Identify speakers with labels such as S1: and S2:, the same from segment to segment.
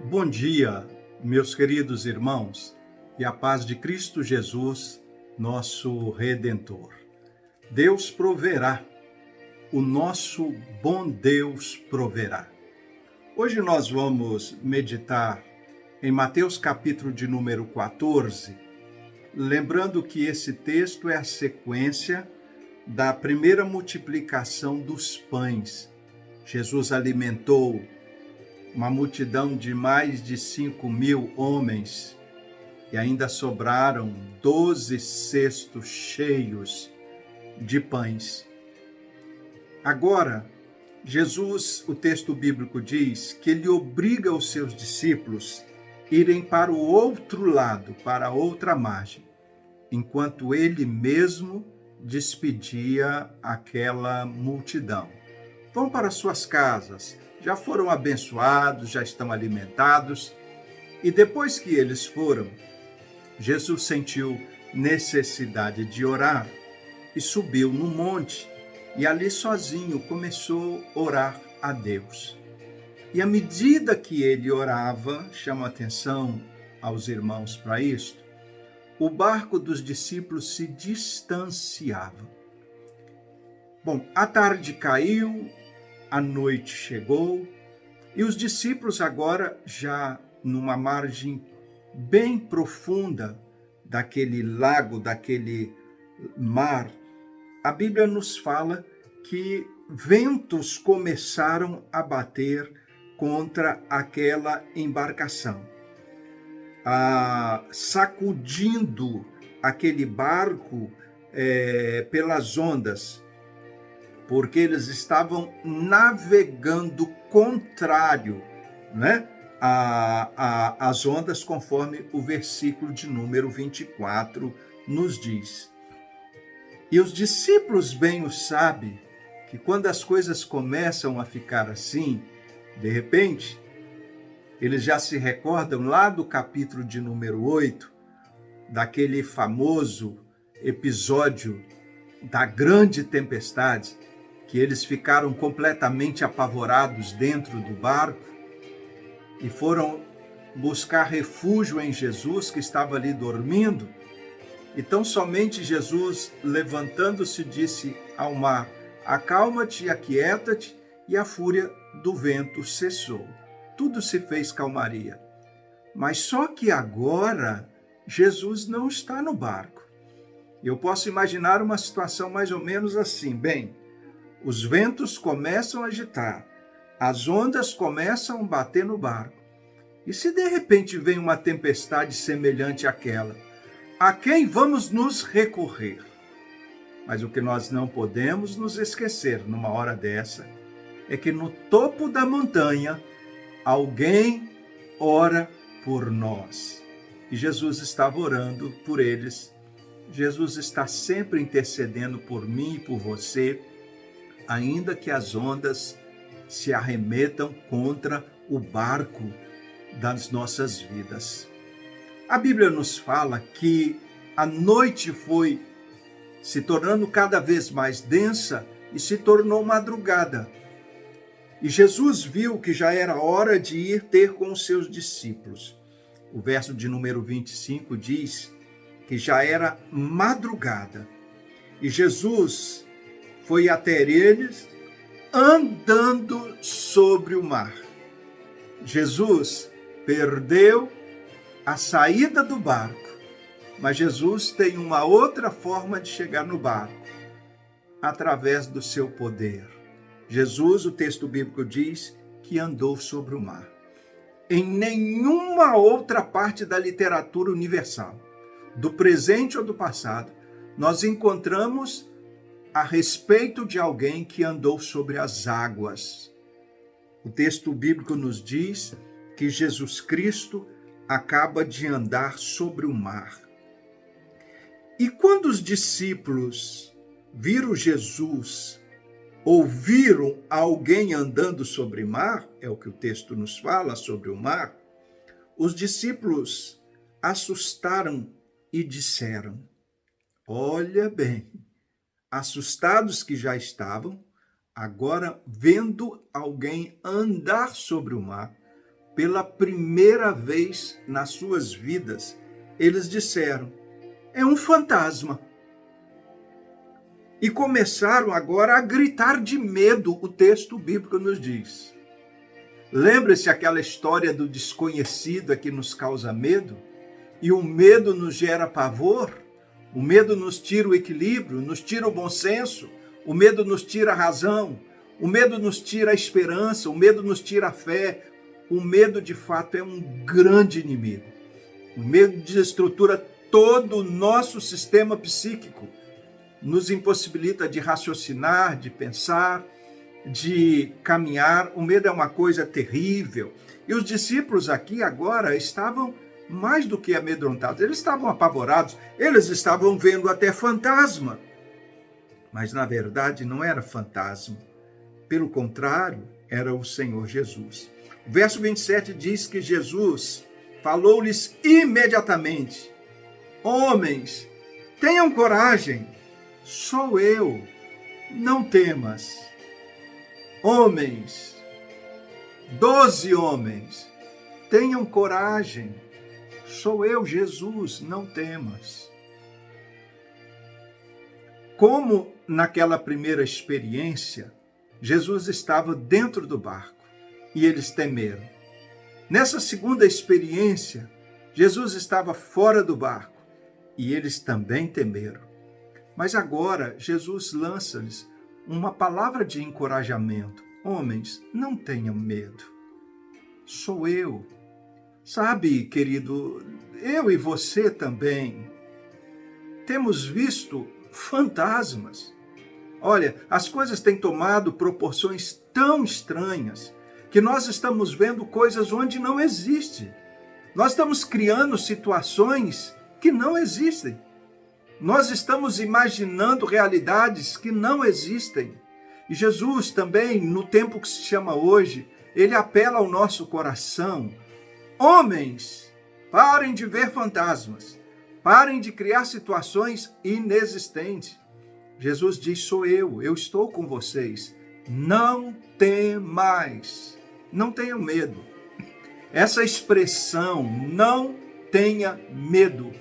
S1: Bom dia, meus queridos irmãos, e a paz de Cristo Jesus, nosso Redentor. Deus proverá, o nosso bom Deus proverá. Hoje nós vamos meditar em Mateus capítulo de número 14, lembrando que esse texto é a sequência da primeira multiplicação dos pães. Jesus alimentou uma multidão de mais de 5.000 homens e ainda sobraram 12 cestos cheios de pães. Agora, Jesus, o texto bíblico diz que ele obriga os seus discípulos a irem para o outro lado, para a outra margem, enquanto ele mesmo despedia aquela multidão. Vão para suas casas, já foram abençoados, já estão alimentados. E depois que eles foram, Jesus sentiu necessidade de orar e subiu no monte. E ali sozinho começou a orar a Deus. E à medida que ele orava, chama atenção aos irmãos para isto, o barco dos discípulos se distanciava. Bom, a tarde caiu, a noite chegou, e os discípulos agora já numa margem bem profunda daquele lago, daquele mar, a Bíblia nos fala que ventos começaram a bater contra aquela embarcação, sacudindo aquele barco pelas ondas, porque eles estavam navegando contrário, né, às ondas, conforme o versículo de número 24 nos diz. E os discípulos bem o sabem que quando as coisas começam a ficar assim, de repente, eles já se recordam lá do capítulo de número 8, daquele famoso episódio da grande tempestade, que eles ficaram completamente apavorados dentro do barco e foram buscar refúgio em Jesus, que estava ali dormindo. Então somente Jesus, levantando-se, disse ao mar: acalma-te e aquieta-te, e a fúria do vento cessou. Tudo se fez calmaria. Mas só que agora Jesus não está no barco. Eu posso imaginar uma situação mais ou menos assim. Bem, os ventos começam a agitar, as ondas começam a bater no barco. E se de repente vem uma tempestade semelhante àquela, a quem vamos nos recorrer? Mas o que nós não podemos nos esquecer numa hora dessa é que no topo da montanha alguém ora por nós. E Jesus estava orando por eles. Jesus está sempre intercedendo por mim e por você, ainda que as ondas se arremetam contra o barco das nossas vidas. A Bíblia nos fala que a noite foi se tornando cada vez mais densa e se tornou madrugada. E Jesus viu que já era hora de ir ter com os seus discípulos. O verso de número 25 diz que já era madrugada. E Jesus foi até eles andando sobre o mar. Jesus perdeu a saída do barco, mas Jesus tem uma outra forma de chegar no barco, através do seu poder. Jesus, o texto bíblico diz que andou sobre o mar. Em nenhuma outra parte da literatura universal, do presente ou do passado, nós encontramos a respeito de alguém que andou sobre as águas. O texto bíblico nos diz que Jesus Cristo acaba de andar sobre o mar. E quando os discípulos viram Jesus, ouviram alguém andando sobre o mar, é o que o texto nos fala sobre o mar, os discípulos assustaram e disseram: olha bem, assustados que já estavam, agora vendo alguém andar sobre o mar, pela primeira vez nas suas vidas, eles disseram: é um fantasma. E começaram agora a gritar de medo, o texto bíblico nos diz. Lembra-se aquela história do desconhecido que nos causa medo? E o medo nos gera pavor? O medo nos tira o equilíbrio, nos tira o bom senso, o medo nos tira a razão, o medo nos tira a esperança, o medo nos tira a fé. O medo, de fato, é um grande inimigo. O medo desestrutura todo o nosso sistema psíquico, nos impossibilita de raciocinar, de pensar, de caminhar. O medo é uma coisa terrível. E os discípulos aqui agora estavam mais do que amedrontados, eles estavam apavorados, eles estavam vendo até fantasma. Mas, na verdade, não era fantasma. Pelo contrário, era o Senhor Jesus. O verso 27 diz que Jesus falou-lhes imediatamente: homens, tenham coragem, sou eu, não temas. Homens, 12 homens, tenham coragem, sou eu, Jesus, não temas. Como naquela primeira experiência, Jesus estava dentro do barco e eles temeram. Nessa segunda experiência, Jesus estava fora do barco e eles também temeram. Mas agora, Jesus lança-lhes uma palavra de encorajamento. Homens, não tenham medo. Sou eu. Sabe, querido, eu e você também temos visto fantasmas. Olha, as coisas têm tomado proporções tão estranhas que nós estamos vendo coisas onde não existe. Nós estamos criando situações que não existem. Nós estamos imaginando realidades que não existem. E Jesus também, no tempo que se chama hoje, ele apela ao nosso coração. Homens, parem de ver fantasmas. Parem de criar situações inexistentes. Jesus diz: sou eu estou com vocês. Não temais. Não tenham medo. Essa expressão, não tenha medo,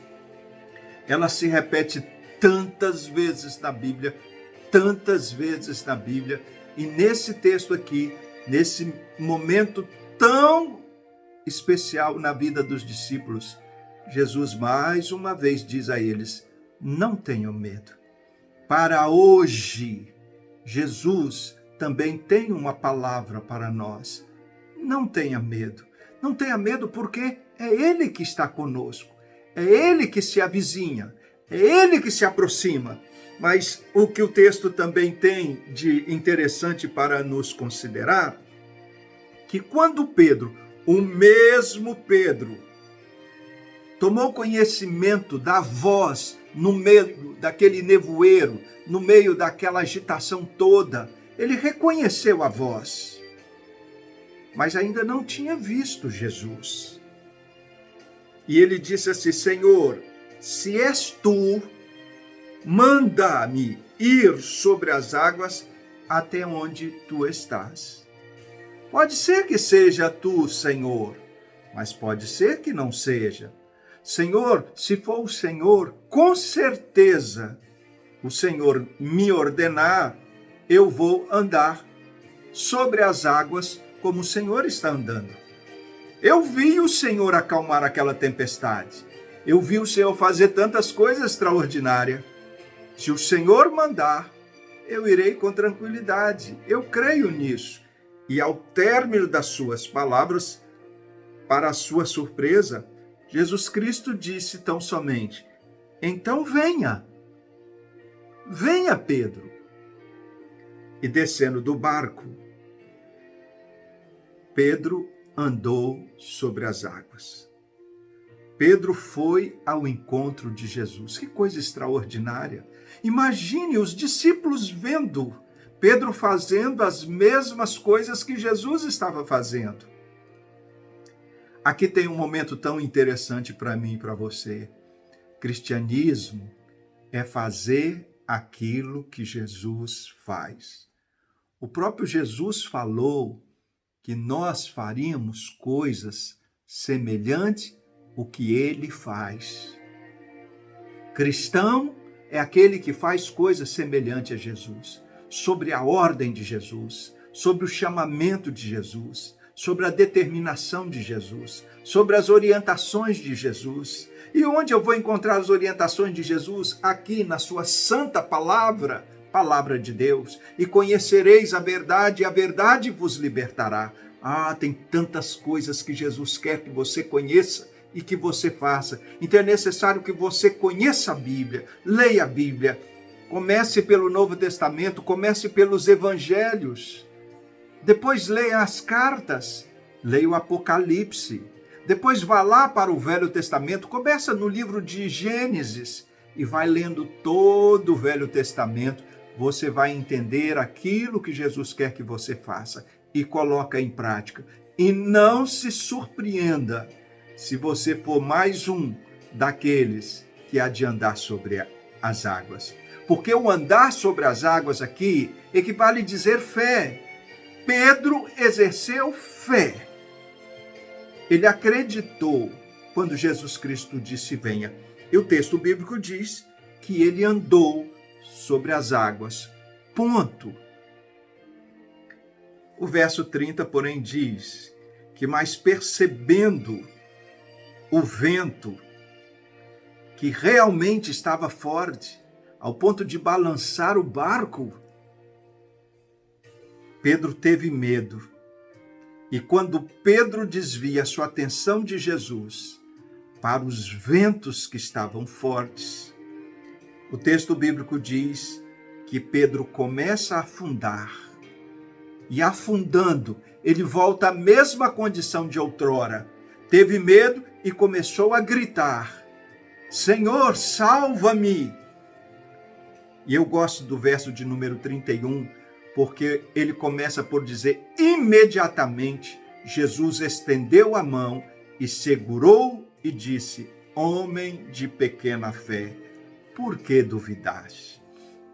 S1: ela se repete tantas vezes na Bíblia, e nesse texto aqui, nesse momento tão especial na vida dos discípulos, Jesus mais uma vez diz a eles: não tenham medo. Para hoje, Jesus também tem uma palavra para nós. Não tenha medo. Não tenha medo porque é Ele que está conosco. É Ele que se avizinha. É Ele que se aproxima. Mas o que o texto também tem de interessante para nos considerar, que quando Pedro, o mesmo Pedro, tomou conhecimento da voz no meio daquele nevoeiro, no meio daquela agitação toda, ele reconheceu a voz, mas ainda não tinha visto Jesus. E ele disse assim: Senhor, se és tu, manda-me ir sobre as águas até onde tu estás. Pode ser que seja tu, Senhor, mas pode ser que não seja. Senhor, se for o Senhor, com certeza o Senhor me ordenar, eu vou andar sobre as águas como o Senhor está andando. Eu vi o Senhor acalmar aquela tempestade. Eu vi o Senhor fazer tantas coisas extraordinárias. Se o Senhor mandar, eu irei com tranquilidade. Eu creio nisso. E ao término das suas palavras, para a sua surpresa, Jesus Cristo disse tão somente: então venha. Venha, Pedro. E descendo do barco, Pedro andou sobre as águas. Pedro foi ao encontro de Jesus. Que coisa extraordinária! Imagine os discípulos vendo Pedro fazendo as mesmas coisas que Jesus estava fazendo. Aqui tem um momento tão interessante para mim e para você. Cristianismo é fazer aquilo que Jesus faz. O próprio Jesus falou que nós faríamos coisas semelhantes ao que ele faz. Cristão é aquele que faz coisas semelhantes a Jesus, sobre a ordem de Jesus, sobre o chamamento de Jesus, sobre a determinação de Jesus, sobre as orientações de Jesus. E onde eu vou encontrar as orientações de Jesus? Aqui na sua santa palavra, palavra de Deus. E conhecereis a verdade, e a verdade vos libertará. Tem tantas coisas que Jesus quer que você conheça e que você faça. Então é necessário que você conheça a Bíblia, leia a Bíblia. Comece pelo Novo Testamento, comece pelos Evangelhos. Depois leia as cartas, leia o Apocalipse. Depois vá lá para o Velho Testamento, começa no livro de Gênesis e vai lendo todo o Velho Testamento. Você vai entender aquilo que Jesus quer que você faça e coloca em prática. E não se surpreenda se você for mais um daqueles que há de andar sobre as águas. Porque o andar sobre as águas aqui equivale a dizer fé. Pedro exerceu fé. Ele acreditou quando Jesus Cristo disse venha. E o texto bíblico diz que ele andou sobre as águas. Ponto. O verso 30, porém, diz que, mas percebendo o vento, que realmente estava forte, ao ponto de balançar o barco, Pedro teve medo. E quando Pedro desvia a sua atenção de Jesus para os ventos que estavam fortes, o texto bíblico diz que Pedro começa a afundar. E afundando, ele volta à mesma condição de outrora. Teve medo e começou a gritar: Senhor, salva-me! E eu gosto do verso de número 31, porque ele começa por dizer, imediatamente, Jesus estendeu a mão e segurou e disse, homem de pequena fé, por que duvidaste?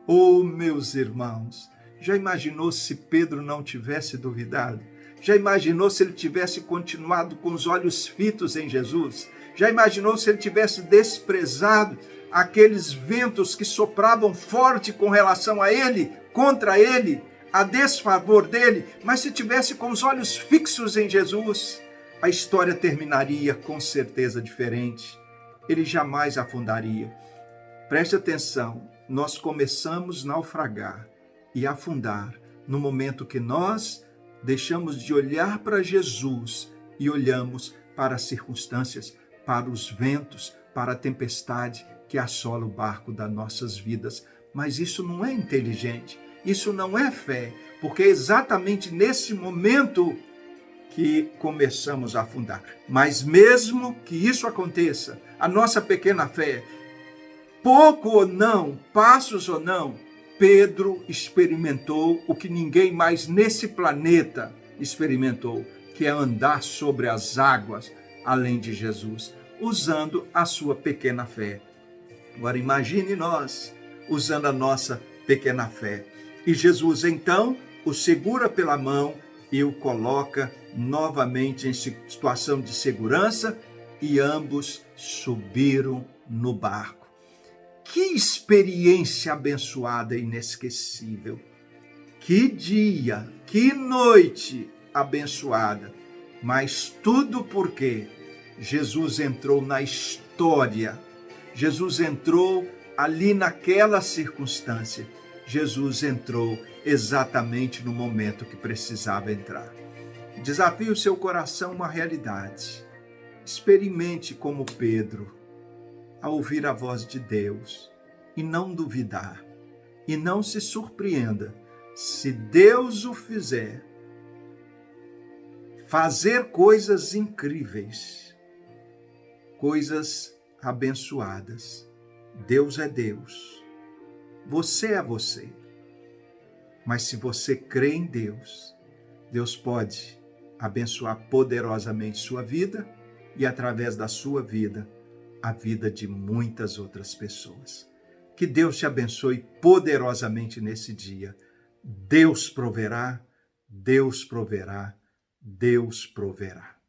S1: Oh, meus irmãos, já imaginou se Pedro não tivesse duvidado? Já imaginou se ele tivesse continuado com os olhos fitos em Jesus? Já imaginou se ele tivesse desprezado aqueles ventos que sopravam forte com relação a ele, contra ele, a desfavor dele? Mas se tivesse com os olhos fixos em Jesus, a história terminaria com certeza diferente. Ele jamais afundaria. Preste atenção, nós começamos a naufragar e afundar no momento que nós deixamos de olhar para Jesus e olhamos para as circunstâncias, para os ventos, para a tempestade que assola o barco das nossas vidas. Mas isso não é inteligente, isso não é fé, porque é exatamente nesse momento que começamos a afundar. Mas mesmo que isso aconteça, a nossa pequena fé, pouco ou não, passos ou não, Pedro experimentou o que ninguém mais nesse planeta experimentou, que é andar sobre as águas além de Jesus, usando a sua pequena fé. Agora imagine nós usando a nossa pequena fé. E Jesus então o segura pela mão e o coloca novamente em situação de segurança e ambos subiram no barco. Que experiência abençoada e inesquecível. Que dia, que noite abençoada. Mas tudo porque Jesus entrou na história. Jesus entrou ali naquela circunstância. Jesus entrou exatamente no momento que precisava entrar. Desafie o seu coração uma realidade. Experimente como Pedro, a ouvir a voz de Deus e não duvidar. E não se surpreenda se Deus o fizer fazer coisas incríveis, coisas abençoadas. Deus é Deus. Você é você. Mas se você crê em Deus, Deus pode abençoar poderosamente sua vida e, através da sua vida, a vida de muitas outras pessoas. Que Deus te abençoe poderosamente nesse dia. Deus proverá, Deus proverá, Deus proverá.